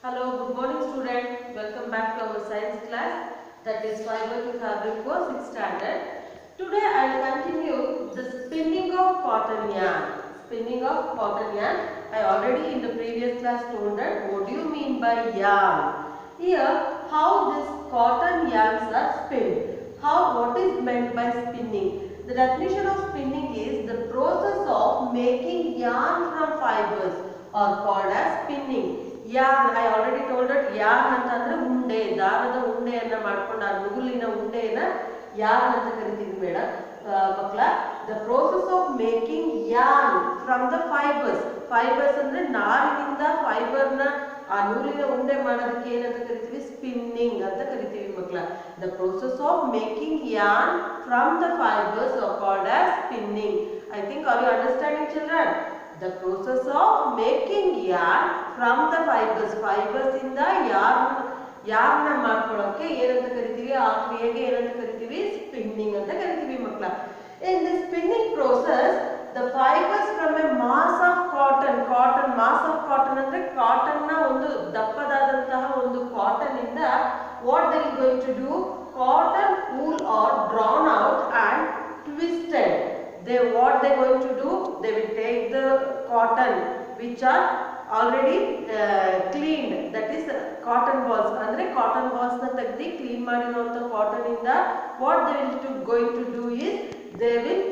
Hello, good morning student. Welcome back to our science class, that is fiber to fabric for 6th standard. Today I will continue the spinning of cotton yarn. Spinning of cotton yarn. I already in the previous class told that what do you mean by yarn. Here how this cotton yarns are spinned. What is meant by spinning? The definition of spinning is the process of making yarn from fibers or called as spinning. Yarn, I already told that yarn ಅಂತಂದ್ರೆ ಉಂಡೆ, ದಾರದ ಉಂಡೆಯನ್ನ ಮಾಡ್ಕೊಂಡು ಆ ನೂಲಿನ ಉಂಡೆಯನ್ನ yarn ಅಂತ ಕರಿತೀವಿ madam ಮಕ್ಕಳ. The process of making yarn from the fibers. Fibers ಅಂದ್ರೆ ನಾರಿನಿಂದ ಫೈಬರ್ನ ಆ ನೂಲಿನ ಉಂಡೆ ಮಾಡೋದಕ್ಕೆ ಏನಂತ ಕರಿತೀವಿ? ಸ್ಪಿನ್ನಿಂಗ್ ಅಂತ ಕರಿತೀವಿ ಮಕ್ಕಳ. The process of making yarn from the fibers are called as spinning. I think are you understanding children? The process of making yarn from the fibers. Fibers ಇಂದ yarn ಮಾಡ್ಕೊಳ್ಳೋಕೆ ಏನಂತ ಕರಿತೀವಿ? ಆ ಕ್ರಿಯೆಗೆ ಏನಂತ ಕರಿತೀವಿ? ಸ್ಪಿನ್ನಿಂಗ್ ಅಂತ ಕರಿತೀವಿ ಮಕ್ಕಳ. In the spinning process, the fibers from a mass of cotton. Mass of cotton ಅಂದ್ರೆ cotton ನ ಒಂದು ದಪ್ಪದಾದಂತಹ ಒಂದು cotton ಇಂದ what they are going to do? Cotton wool are drawn out and twisted. What they going to do? They will take the cotton which are already cleaned, that is cotton balls. Andre cotton balls na tagdi clean ಮಾಡಿರುವಂತ cotton ಇಂದ what they will going to do is they will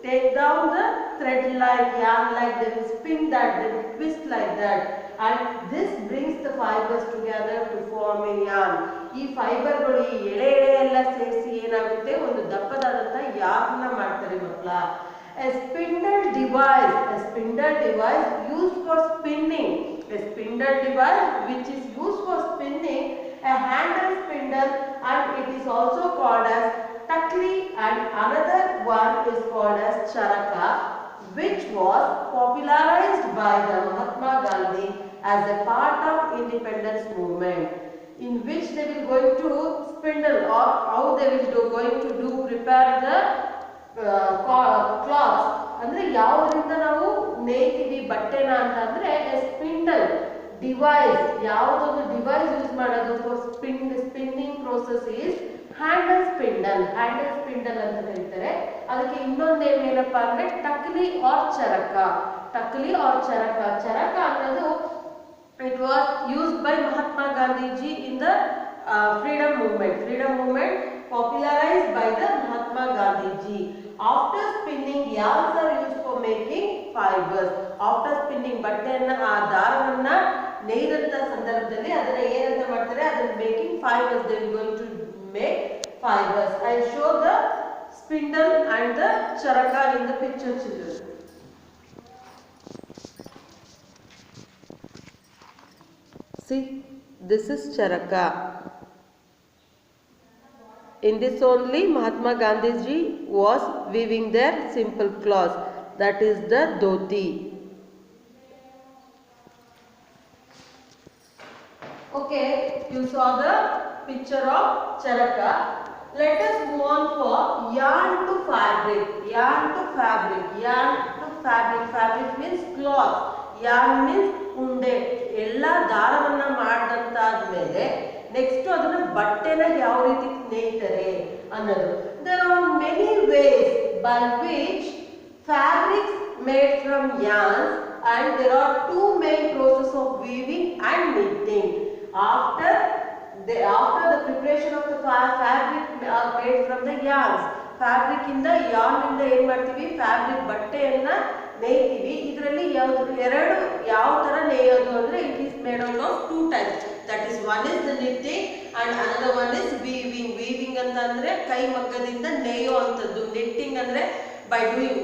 take down the thread like yarn, like they will spin that, they will twist like that, and this brings the fibers together to form a yarn. ಈ fibre ಗಳು ಈ ಎಳೆ ಎಲ್ಲ ಸೇರಿಸಿ ಏನಾಗುತ್ತೆ? ಒಂದು ದಪ್ಪದಾದಂತ yarn ನ ಮಾಡ್ತಾರೆ ಮಕ್ಕಳ. A spindle device used for spinning. A spindle device which is used for spinning, a handle spindle, and it is also called as takli, and another one is called as charaka, which was popularized by the Mahatma Gandhi as a part of independence movement, in which they will going to spindle, or how they will going to do prepare the clothes. ಅಂದ್ರೆ ಯಾವುದರಿಂದ ನಾವು ನೇಯ್ತೀವಿ ಬಟ್ಟೆನ ಅಂತಂದ್ರೆ spindle device. ಯಾವುದೊಂದು device use ಮಾಡೋದು for spinning process is handle spindle ಅಂತ ಕರೀತಾರೆ. ಅದಕ್ಕೆ ಇನ್ನೊಂದು ಏನಪ್ಪ ಅಂದ್ರೆ ಟಕ್ಲಿ ಆರ್ ಚರಕ. ಚರಕ ಅನ್ನೋದು it was used by Mahatma Gandhiji in the freedom movement popularized by the Mahatma Gandhiji. After spinning, yarns are used for making fibers. After spinning, ಬಟ್ಟೆಯನ್ನ ಆ ದಾರವನ್ನ ನೇಯ್ದಂತ ಸಂದರ್ಭದಲ್ಲಿ ಅದನ್ನ ಏನಂತ ಮಾಡ್ತಾರೆ? ಅದನ್ನ making fibers. They are going to make fibers. I show the spindle and the charaka in the picture, children. See, this is charaka. In this only Mahatma Gandhiji was weaving their simple cloth, that is the dhoti. Okay, you saw the picture of charaka. Let us move on for yarn to fabric. Fabric means cloth. Yarn means unde. ಎಲ್ಲ ದಾರವನ್ನ ಮಾಡಿದಂತಾದ್ಮೇಲೆ next ಅದನ್ನ ಬಟ್ಟೆನ ಯಾವ ರೀತಿ ನೇಯ್ತಾರೆ ಅನ್ನೋದು. There are many ways by which fabrics made from yarns, and there are two main processes of weaving and knitting. After the preparation of the fabric are made from the yarns. Fabric ಇಂದ yarn ಇಂದ ಏನ್ ಮಾಡ್ತೀವಿ? Fabric ಬಟ್ಟೆಯನ್ನ ನೇಯ್ತೀವಿ. ಇದರಲ್ಲಿ ಎರಡು ಯಾವ ತರ ನೇಯೋದು ಅಂದ್ರೆ it is made out of two types. That is one is the knitting and another one is weaving. ಅಂತ ಅಂದ್ರೆ ಕೈ ಮಗ್ಗದಿಂದ ನೇಯೋ ಅಂತದ್ದು. knitting ಅಂದ್ರೆ by doing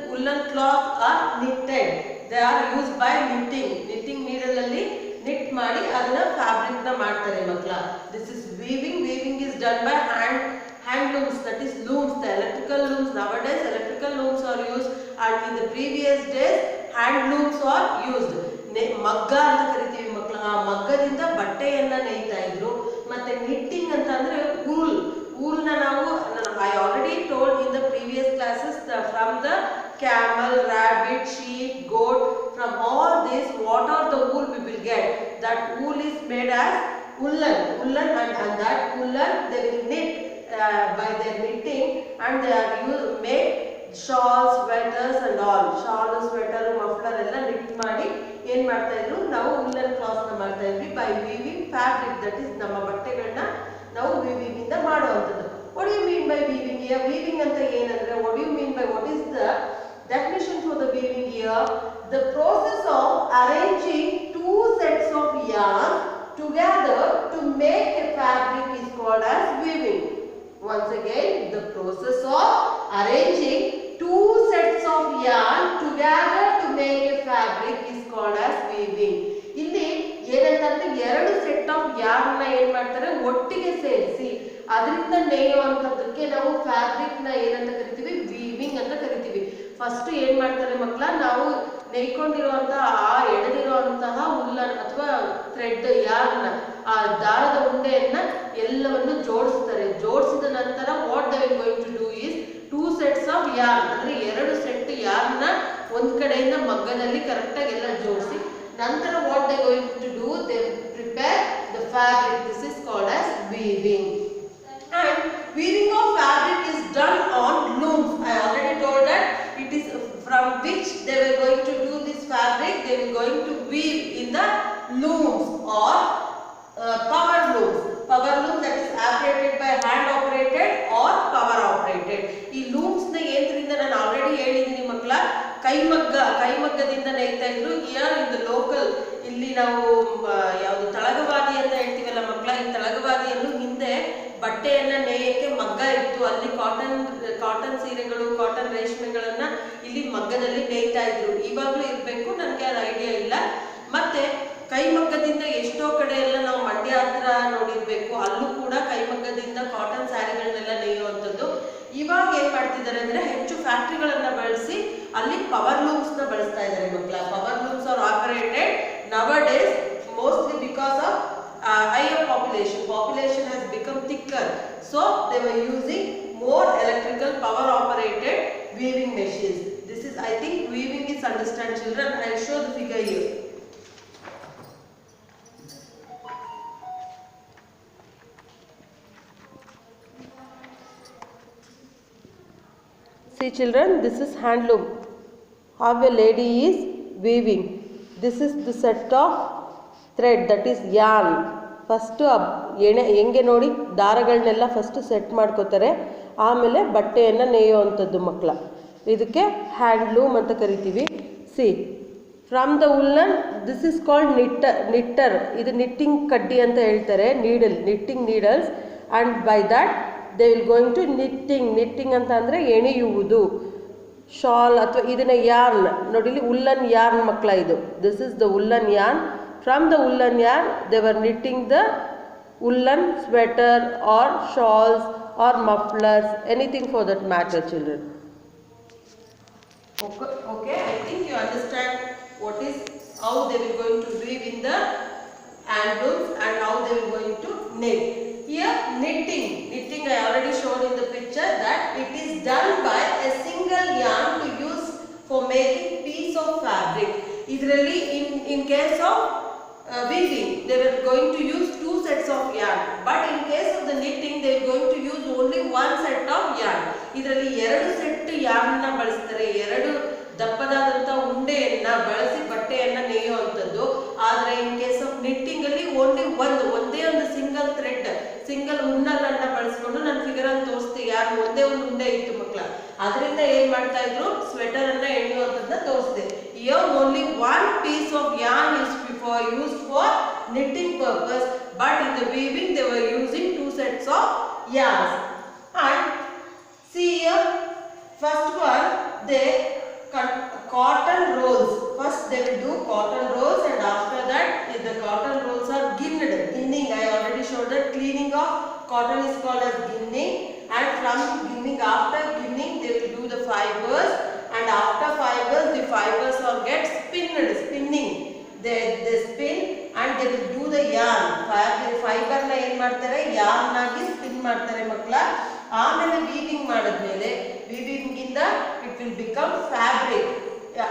woolen cloth are knitted. They are used by knitting needle ಅಲ್ಲಿ knit ಮಾಡಿ ಅದನ್ನ fabric ನ ಮಾಡ್ತಾರೆ ಮಕ್ಕಳ. This is weaving is done by hand looms, that is looms, the electrical looms. Nowadays electrical looms are used, and in the previous days hand looms are used. ಮಗ್ಗ ಅಂತ ಕರಿತೀವಿ ಮಕ್ಕಳ. ಆ ಮಗ್ಗದಿಂದ ಬಟ್ಟೆಯನ್ನ ನೇಯ್ತಾ ಇದ್ರು. ಮತ್ತೆ knitting ಅಂತ ಅಂದ್ರೆ woolನ ನಾವು I already told in the previous classes from the camel, rabbit, sheep, goat, from all this what are the wool we will get? that wool is made as woolen, and that woolen they will knit by their knitting, and they are made shawls, sweaters and all. Shawl, sweater, muffler ಎಲ್ಲ knit ಮಾಡಿ ಏನು ಮಾಡ್ತಾ ಇದ್ರು, ನಾವು woolen cloth ನ ಮಾಡ್ತಾ ಇದ್ವಿ by weaving fabric. that is ನಮ್ಮ ಬಟ್ಟೆಗಳನ್ನ ನಾವು weaving ಇಂದ ಮಾಡುವಂತದ್ದು. what do you mean by weaving here? weaving ಅಂತ ಏನಂದ್ರೆ, what do you mean by, what is the definition for the weaving here? the process of arranging two sets of yarn together to make a fabric is called as weaving. Once again, the process of arranging two sets of yarn together to make a fabric is called as weaving. ಇಲ್ಲಿ ಏನಂತಂದ್ರೆ ಎರಡು set of yarn ನ ಏನ್ ಮಾಡ್ತಾರೆ, ಒಟ್ಟಿಗೆ ಸೇರಿಸಿ ಅದರಿಂದ ನೇಯುವಂತದಕ್ಕೆ ನಾವು ಫ್ಯಾಬ್ರಿಕ್ ನ ಏನಂತ ಕರಿತೀವಿ, ವೀವಿಂಗ್ ಅಂತ ಕರಿತೀವಿ. ಫಸ್ಟ್ ಏನ್ ಮಾಡ್ತಾರೆ ಮಕ್ಕಳ, ನಾವು ನೇಯ್ಕೊಂಡಿರುವಂತಹ ಆ ಎಳೆದಿರುವಂತಹ ಉಲ್ಲನ್ ಅಥವಾ ಥ್ರೆಡ್ ಯಾರ್ನ, ಆ ದಾರದ ಉಂಡೆಯನ್ನ ಎಲ್ಲವನ್ನು ಜೋಡಿಸ್ತಾರೆ. ಜೋಡಿಸಿದ ನಂತರ what they will going to do is two sets of yarn, ಅಂದ್ರೆ ಎರಡು ಸೆಟ್ ಯಾರ್ನ ಒಂದ್ ಕಡೆಯಿಂದ ಮಗ್ಗದಲ್ಲಿ ಕರೆಕ್ಟ್ ಆಗಿ ಎಲ್ಲ ಜೋಡಿಸಿ ನಂತರ what they going to do, they prepare the fabric. This is called as weaving. And weaving of fabric is done on looms. I already told that it is from which they were going to do this fabric. They were going to weave in the looms or power looms. Power loom, that is operated by hand operated or power operated. ಈ looms ನ ಯಂತ್ರದಿಂದ ನಾನು already ಹೇಳಿದ್ದೀನಿ ಮಕ್ಕಳ, ಕೈಮಗ್ಗದಿಂದ ನೇಯ್ತಾ ಇದ್ರು. Here in the local, ಇಲ್ಲಿ ನಾವು ಯಾವುದು ತಳಗವಾದಿ ಅಂತ ಹೇಳ್ತೀವಲ್ಲ ಮಕ್ಕಳ, ಈ ತಳಗವಾದಿಯನ್ನು ಹಿಂದೆ ಬಟ್ಟೆಯನ್ನ ನೇಯಕ್ಕೆ ಮಗ್ಗ ಇತ್ತು. ಅಲ್ಲಿ ಕಾಟನ್ ಸೀರೆಗಳು, ಕಾಟನ್ ರೇಷ್ಮೆಗಳನ್ನ ಇಲ್ಲಿ ಮಗ್ಗದಲ್ಲಿ ನೇಯ್ತಾ ಇದ್ರು. ಇವಾಗ್ಲೂ ಇರ್ಬೇಕು, ನನ್ಗೆ ಅದು ಐಡಿಯಾ ಇಲ್ಲ. ಮತ್ತೆ ಕೈಮಗ್ಗದಿಂದ ಎಷ್ಟೋ ಕಡೆ ಎಲ್ಲ ನಾವು ಮಂಡ್ಯ ಹತ್ರ ನೋಡಿರ್ಬೇಕು, ಅಲ್ಲೂ ಕೂಡ ಕೈಮಗ್ಗದಿಂದ ಕಾಟನ್ ಸ್ಯಾರಿಗಳನ್ನೆಲ್ಲ ನೇಯುವಂಥದ್ದು. ಇವಾಗ ಏನ್ ಮಾಡ್ತಿದ್ದಾರೆ ಅಂದ್ರೆ, ಹೆಚ್ಚು ಫ್ಯಾಕ್ಟ್ರಿಗಳನ್ನ ಬಳಸಿ ಅಲ್ಲಿ ಪವರ್ ಲೂಮ್ಸ್ ನ ಬಳಸ್ತಾ ಇದ್ದಾರೆ ಮಕ್ಕಳ. Power looms are operated nowadays mostly because of higher population has become thicker, so they were using more electrical power operated weaving machines. This is, I think weaving is understand children. I'll show the figure here. See children, this is handloom. How a lady is weaving. This is the set of thread, that is yarn. First ಹೆಂಗೆ ನೋಡಿ ದಾರಗಳನ್ನೆಲ್ಲ first set ಮಾಡ್ಕೋತಾರೆ, ಆಮೇಲೆ ಬಟ್ಟೆಯನ್ನು ನೇಯುವಂಥದ್ದು ಮಕ್ಕಳ. ಇದಕ್ಕೆ handloom ಅಂತ ಕರಿತೀವಿ. See from the woollen, this is called knitter. ಇದು ನಿಟ್ಟಿಂಗ್ ಕಡ್ಡಿ ಅಂತ ಹೇಳ್ತಾರೆ, knitting needles. And by that they will going to knitting ಅಂತ ಅಂದರೆ ಎಣೆಯುವುದು. ಶಾಲ್ ಅಥವಾ ಇದನ್ನ ಯಾರ್ನ್ ನೋಡಿ, ಇಲ್ಲಿ ಉಲ್ಲನ್ ಯಾರ್ನ್ ಮಕ್ಕಳ. ಇದು this is the woollen yarn. From the woolen yarn, they were knitting the woolen sweater or shawls or mufflers, anything for that matter, children. Okay, I think you understand what is, how they were going to weave in the handlooms and how they were going to knit. Here, knitting I already showed in the picture that it is done by a single yarn to use for making piece of fabric. Idರಲ್ಲಿ in case of weaving, they were going to use two sets of yarn, but in case of the knitting, they are going to use only one set of yarn. ಇದರಲ್ಲಿ ಎರಡು set yarn ನ ಬಳಸ್ತಾರೆ, ಎರಡು ದಪ್ಪದಾದಂತ ಉಂಡೆಯನ್ನ ಬಳಸಿ ಬಟ್ಟೆಯನ್ನ ನೇಯುವಂಥದ್ದು. ಆದರೆ in case of knitting ಅಲ್ಲಿ ಒಂದೇ ಒಂದು ಸಿಂಗಲ್ ಥ್ರೆಡ್, ಸಿಂಗಲ್ ಉನ್ನಲನ್ನ ಬಳಸ್ಕೊಂಡು ನಾನು ಫಿಗರ್ ಅಲ್ಲಿ ತೋರಿಸ್ತೀನಿ. ಯಾರು ಒಂದೇ ಒಂದು ಉಂಡೆ ಇತ್ತು ಮಕ್ಕಳ, ಅದರಿಂದ ಏನ್ ಮಾಡ್ತಾ ಇದ್ರು, ಸ್ವೆಟರ್ ಅನ್ನ ಎಳೆಯುವಂಥದ್ದನ್ನ ತೋರಿಸಿದೆ. Here only one piece of yarn is used for knitting purpose, but in the weaving they were using two sets of yarns. And see here, first one, they cotton rolls. First they will do cotton rolls, and after that, if the cotton rolls are ginning, I already showed that cleaning of cotton is called as ginning. And from ginning, after ginning, they will do the fibers, and after fibers, the fibers will get spinning. They spin and they will do the yarn. Fiber na ಏನು ಮಾಡ್ತಾರೆ, yarn ಆಗಿ spin ಮಾಡ್ತಾರೆ ಮಕ್ಕಳ. ಆಮೇಲೆ weaving ಮಾಡಿದ್ಮೇಲೆ, weaving ಇಂದ it will become fabric.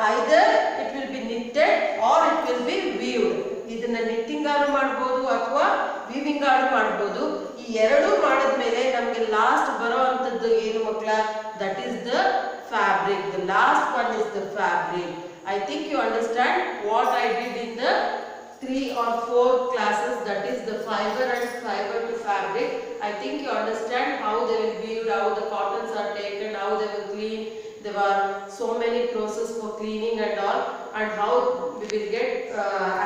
Either it will be knitted or it will be weaved. ಇದನ್ನ knitting ಆರು ಮಾಡಬಹುದು ಅಥವಾ ವೀವಿಂಗ್ ಆರು ಮಾಡಬಹುದು. ಈ ಎರಡು ಮಾಡಿದ್ಮೇಲೆ ನಮಗೆ ಲಾಸ್ಟ್ ಬರುವಂತದ್ದು ಏನು ಮಕ್ಕಳ? That is the fabric. The last one is the fabric. I think you understand what I did in the 3 or 4 classes, that is the fiber and fiber to fabric. I think you understand how they will weave, how the cottons are taken, how they will clean. There are so many process for cleaning and all, and how we will get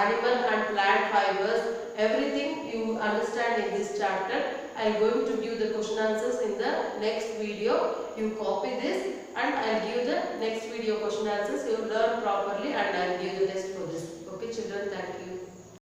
animal and plant fibers. Everything you understand in this chapter. I am going to give the question answers in the next video. You copy this and I will give the next video question answers. You learn properly and I will give the test for this. Okay children, thank you.